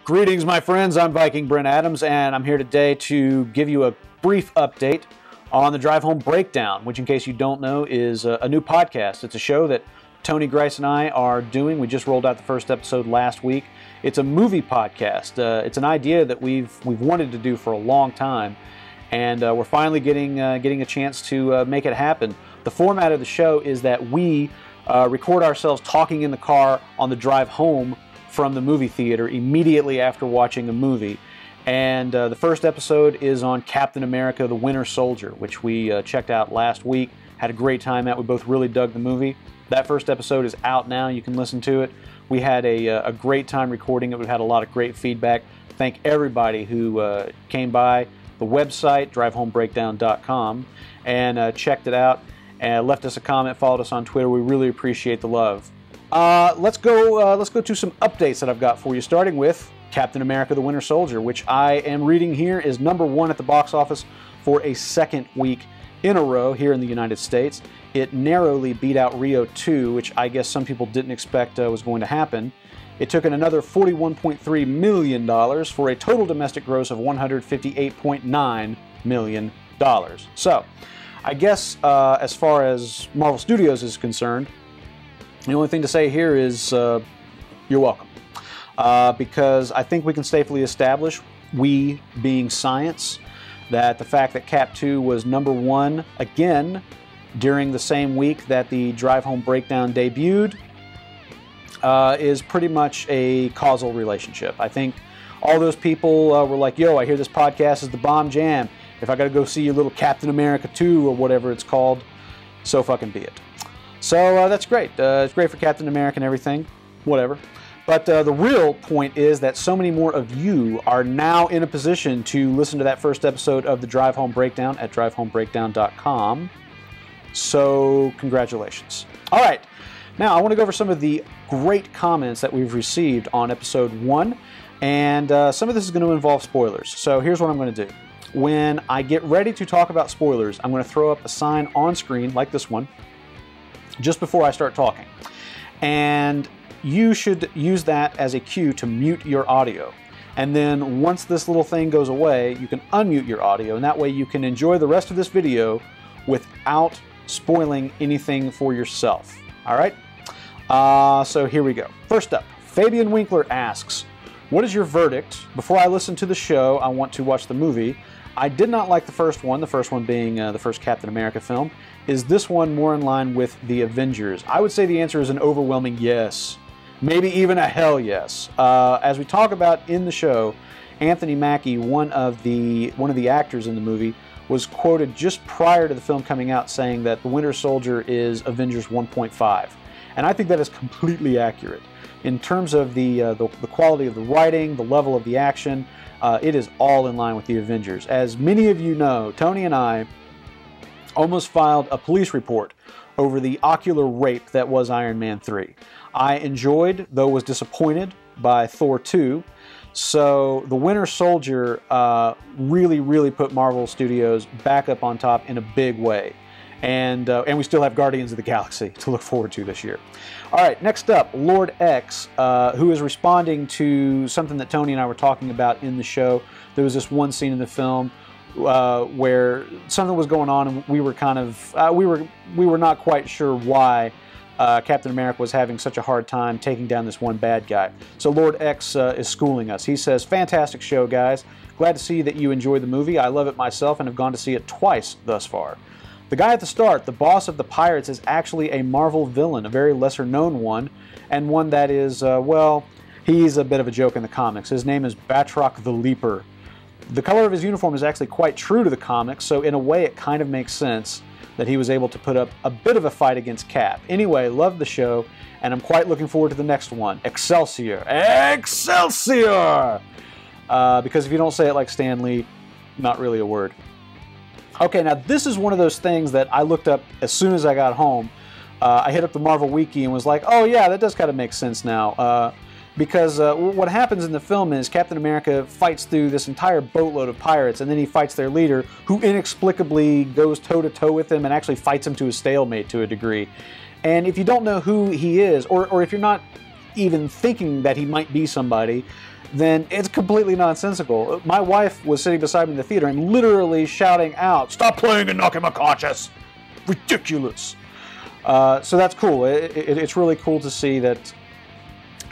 Greetings, my friends. I'm Viking Brent Adams, and I'm here today to give you a brief update on the Drive Home Breakdown, which, in case you don't know, is a new podcast. It's a show that Tony Grice and I are doing. We just rolled out the first episode last week. It's a movie podcast. It's an idea that we've wanted to do for a long time, and we're finally getting a chance to make it happen. The format of the show is that we record ourselves talking in the car on the drive home from the movie theater immediately after watching a movie. And the first episode is on Captain America, the Winter Soldier, which we checked out last week. Had a great time at. We both really dug the movie. That first episode is out now. You can listen to it. We had a great time recording it. We've had a lot of great feedback. Thank everybody who came by the website, drivehomebreakdown.com, and checked it out and left us a comment, followed us on Twitter. We really appreciate the love. Let's go to some updates that I've got for you, starting with Captain America, the Winter Soldier, which I am reading here is #1 at the box office for a second week in a row here in the United States. It narrowly beat out Rio 2, which I guess some people didn't expect was going to happen. It took in another $41.3 million for a total domestic gross of $158.9 million. So, I guess as far as Marvel Studios is concerned, the only thing to say here is you're welcome. Because I think we can safely establish, we being science, that the fact that Cap 2 was #1 again during the same week that the Drive Home Breakdown debuted is pretty much a causal relationship. I think all those people were like, yo, I hear this podcast is the bomb jam. If I got to go see your little Captain America 2 or whatever it's called, so fucking be it. So that's great. It's great for Captain America and everything, whatever. But the real point is that so many more of you are now in a position to listen to that first episode of the Drive Home Breakdown at drivehomebreakdown.com. So congratulations. All right, now I want to go over some of the great comments that we've received on episode 1, and some of this is going to involve spoilers. So here's what I'm going to do. When I get ready to talk about spoilers, I'm going to throw up a sign on screen like this one, just before I start talking. And you should use that as a cue to mute your audio. And then once this little thing goes away, you can unmute your audio, and that way you can enjoy the rest of this video without spoiling anything for yourself. All right? So here we go. First up, Fabian Winkler asks, what is your verdict? Before I listen to the show, I want to watch the movie. I did not like the first one being the first Captain America film. Is this one more in line with the Avengers? I would say the answer is an overwhelming yes. Maybe even a hell yes. As we talk about in the show, Anthony Mackie, one of the actors in the movie, was quoted just prior to the film coming out saying that the Winter Soldier is Avengers 1.5. And I think that is completely accurate. In terms of the quality of the writing, the level of the action, it is all in line with the Avengers. As many of you know, Tony and I almost filed a police report over the ocular rape that was Iron Man 3. I enjoyed, though was disappointed, by Thor 2. So the Winter Soldier really put Marvel Studios back up on top in a big way. And we still have Guardians of the Galaxy to look forward to this year. All right, next up, Lord X, who is responding to something that Tony and I were talking about in the show. There was this one scene in the film where something was going on, and we were kind of we were not quite sure why Captain America was having such a hard time taking down this one bad guy. So Lord X is schooling us. He says, fantastic show, guys. Glad to see that you enjoyed the movie. I love it myself and have gone to see it twice thus far. The guy at the start, the boss of the pirates, is actually a Marvel villain, a very lesser-known one, and one that is, well, he's a bit of a joke in the comics. His name is Batroc the Leaper. The color of his uniform is actually quite true to the comics, so in a way it kind of makes sense that he was able to put up a bit of a fight against Cap. Anyway, love the show, and I'm quite looking forward to the next one. Excelsior! Excelsior! Because if you don't say it like Stan Lee, not really a word. Okay, now this is one of those things that I looked up as soon as I got home. I hit up the Marvel Wiki and was like, oh yeah, that does kind of make sense now. Because what happens in the film is Captain America fights through this entire boatload of pirates, and then he fights their leader, who inexplicably goes toe-to-toe with him and actually fights him to a stalemate to a degree. And if you don't know who he is, or if you're not even thinking that he might be somebody, then it's completely nonsensical. My wife was sitting beside me in the theater and literally shouting out, "Stop playing and knock him unconscious! Ridiculous!" So that's cool. It's really cool to see that,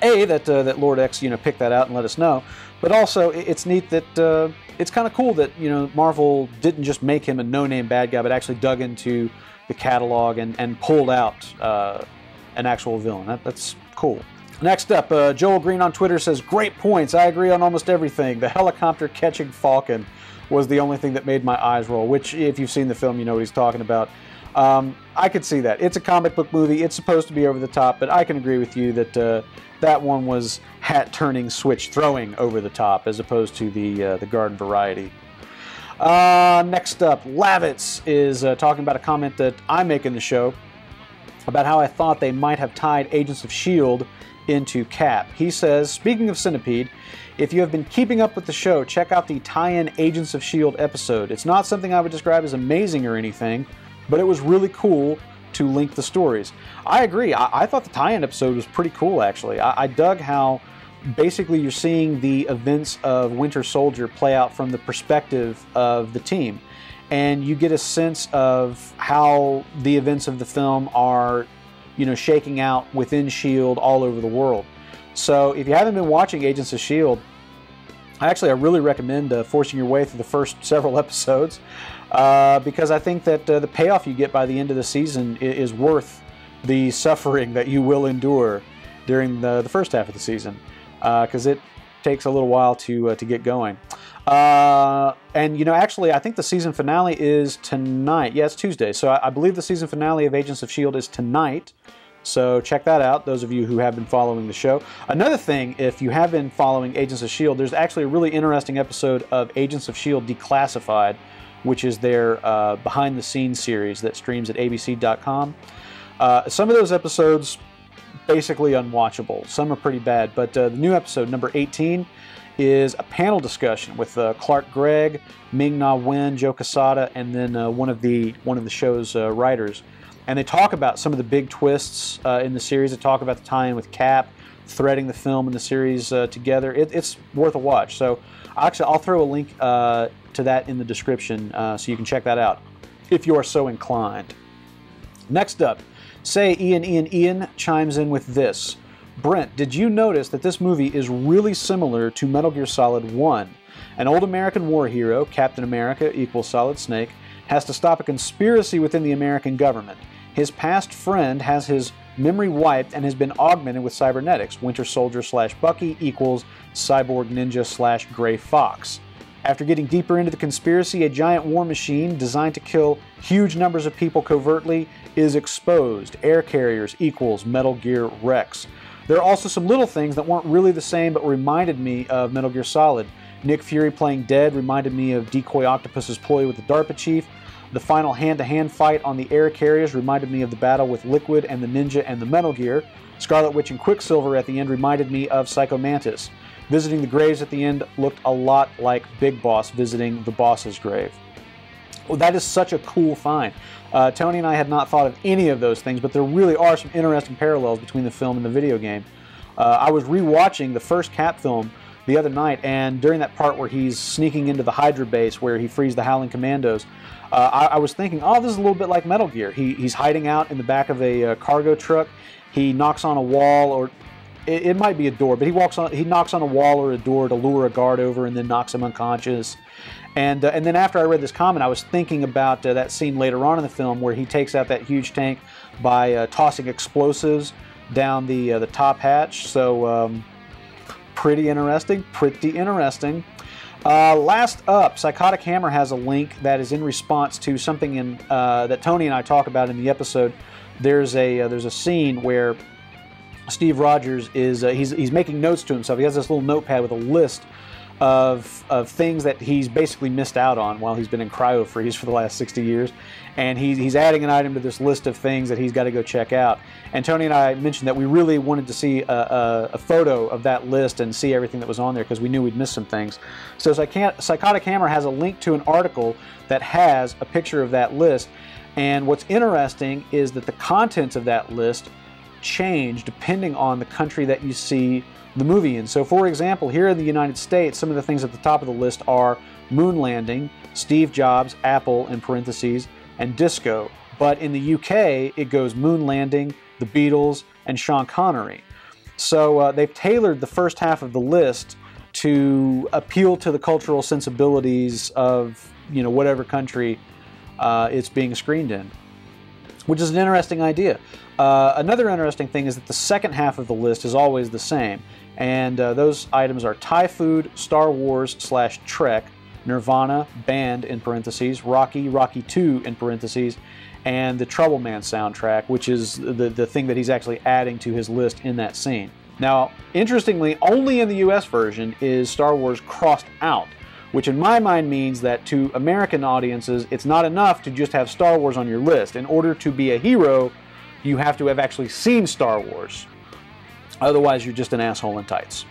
that Lord X, picked that out and let us know. But also, it's neat that it's kind of cool that Marvel didn't just make him a no-name bad guy, but actually dug into the catalog and pulled out an actual villain. That's cool. Next up, Joel Green on Twitter says, "Great points. I agree on almost everything. The helicopter catching Falcon was the only thing that made my eyes roll," which, if you've seen the film, you know what he's talking about. I could see that. It's a comic book movie. It's supposed to be over the top, but I can agree with you that that one was hat-turning, switch-throwing over the top, as opposed to the garden variety. Next up, Lavitz is talking about a comment that I make in the show about how I thought they might have tied Agents of S.H.I.E.L.D. into Cap. He says, "Speaking of Centipede, if you have been keeping up with the show, check out the tie-in Agents of S.H.I.E.L.D. episode. It's not something I would describe as amazing or anything, but it was really cool to link the stories." I agree. I thought the tie-in episode was pretty cool, actually. I dug how basically you're seeing the events of Winter Soldier play out from the perspective of the team. And you get a sense of how the events of the film are, shaking out within S.H.I.E.L.D. all over the world. So if you haven't been watching Agents of S.H.I.E.L.D., I really recommend forcing your way through the first several episodes because I think that the payoff you get by the end of the season is worth the suffering that you will endure during the first half of the season, because it takes a little while to get going. And actually, I think the season finale is tonight. Yeah, it's Tuesday. So I believe the season finale of Agents of S.H.I.E.L.D. is tonight. So check that out, those of you who have been following the show. Another thing, if you have been following Agents of S.H.I.E.L.D., there's actually a really interesting episode of Agents of S.H.I.E.L.D. Declassified, which is their behind-the-scenes series that streams at abc.com. Some of those episodes, basically unwatchable. Some are pretty bad, but the new episode, number 18, is a panel discussion with Clark Gregg, Ming-Na Wen, Joe Quesada, and then one of the show's writers. And they talk about some of the big twists in the series. They talk about the tie-in with Cap, threading the film and the series together. It's worth a watch. So actually, I'll throw a link to that in the description so you can check that out if you are so inclined. Next up, Ian chimes in with this. "Brent, did you notice that this movie is really similar to Metal Gear Solid 1? An old American war hero, Captain America = Solid Snake, has to stop a conspiracy within the American government. His past friend has his memory wiped and has been augmented with cybernetics. Winter Soldier / Bucky = Cyborg Ninja / Gray Fox. After getting deeper into the conspiracy, a giant war machine designed to kill huge numbers of people covertly is exposed. Air carriers = Metal Gear Rex. There are also some little things that weren't really the same but reminded me of Metal Gear Solid. Nick Fury playing dead reminded me of Decoy Octopus's ploy with the DARPA chief. The final hand-to-hand fight on the air carriers reminded me of the battle with Liquid and the Ninja and the Metal Gear. Scarlet Witch and Quicksilver at the end reminded me of Psycho Mantis. Visiting the graves at the end looked a lot like Big Boss visiting the boss's grave." Well, that is such a cool find. Tony and I had not thought of any of those things, but there really are some interesting parallels between the film and the video game. I was rewatching the first Cap film the other night, and during that part where he's sneaking into the Hydra base where he frees the Howling Commandos, I was thinking, oh, this is a little bit like Metal Gear. He's hiding out in the back of a cargo truck. He knocks on a wall, or it might be a door, but he knocks on a wall or a door to lure a guard over and then knocks him unconscious. And then after I read this comment, I was thinking about that scene later on in the film where he takes out that huge tank by tossing explosives down the top hatch. So pretty interesting. Last up, Psychotic Hammer has a link that is in response to something that Tony and I talk about in the episode. There's a scene where Steve Rogers is he's making notes to himself. He has this little notepad with a list of things that he's basically missed out on while he's been in cryo freeze for the last 60 years. And he's adding an item to this list of things that he's got to go check out. And Tony and I mentioned that we really wanted to see a photo of that list and see everything that was on there because we knew we'd miss some things. So Psychotic Hammer has a link to an article that has a picture of that list. And what's interesting is that the contents of that list change depending on the country that you see the movie in. So for example, here in the United States, some of the things at the top of the list are moon landing, Steve Jobs, Apple in parentheses, and disco. But in the UK, it goes moon landing, the Beatles, and Sean Connery. So they've tailored the first half of the list to appeal to the cultural sensibilities of, you know, whatever country it's being screened in, which is an interesting idea. Another interesting thing is that the second half of the list is always the same, and those items are Thai food, Star Wars / Trek, Nirvana, band in parentheses, Rocky, Rocky 2 in parentheses, and the Trouble Man soundtrack, which is the thing that he's actually adding to his list in that scene. Now, interestingly, only in the US version is Star Wars crossed out, which in my mind means that to American audiences, it's not enough to just have Star Wars on your list. In order to be a hero, you have to have actually seen Star Wars. Otherwise, you're just an asshole in tights.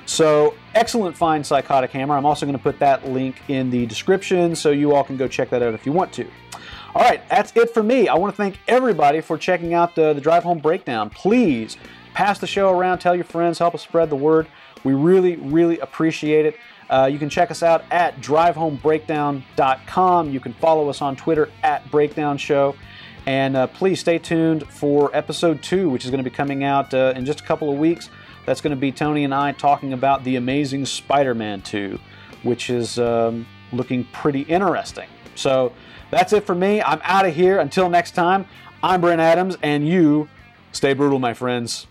So, excellent find, Psychotic Hammer. I'm also going to put that link in the description so you all can go check that out if you want to. All right, that's it for me. I want to thank everybody for checking out the Drive Home Breakdown. Please pass the show around, tell your friends, help us spread the word. We really, really appreciate it. You can check us out at drivehomebreakdown.com. You can follow us on Twitter at Breakdown Show. And please stay tuned for episode 2, which is going to be coming out in just a couple of weeks. That's going to be Tony and I talking about The Amazing Spider-Man 2, which is looking pretty interesting. So that's it for me. I'm out of here. Until next time, I'm Brent Adams, and you stay brutal, my friends.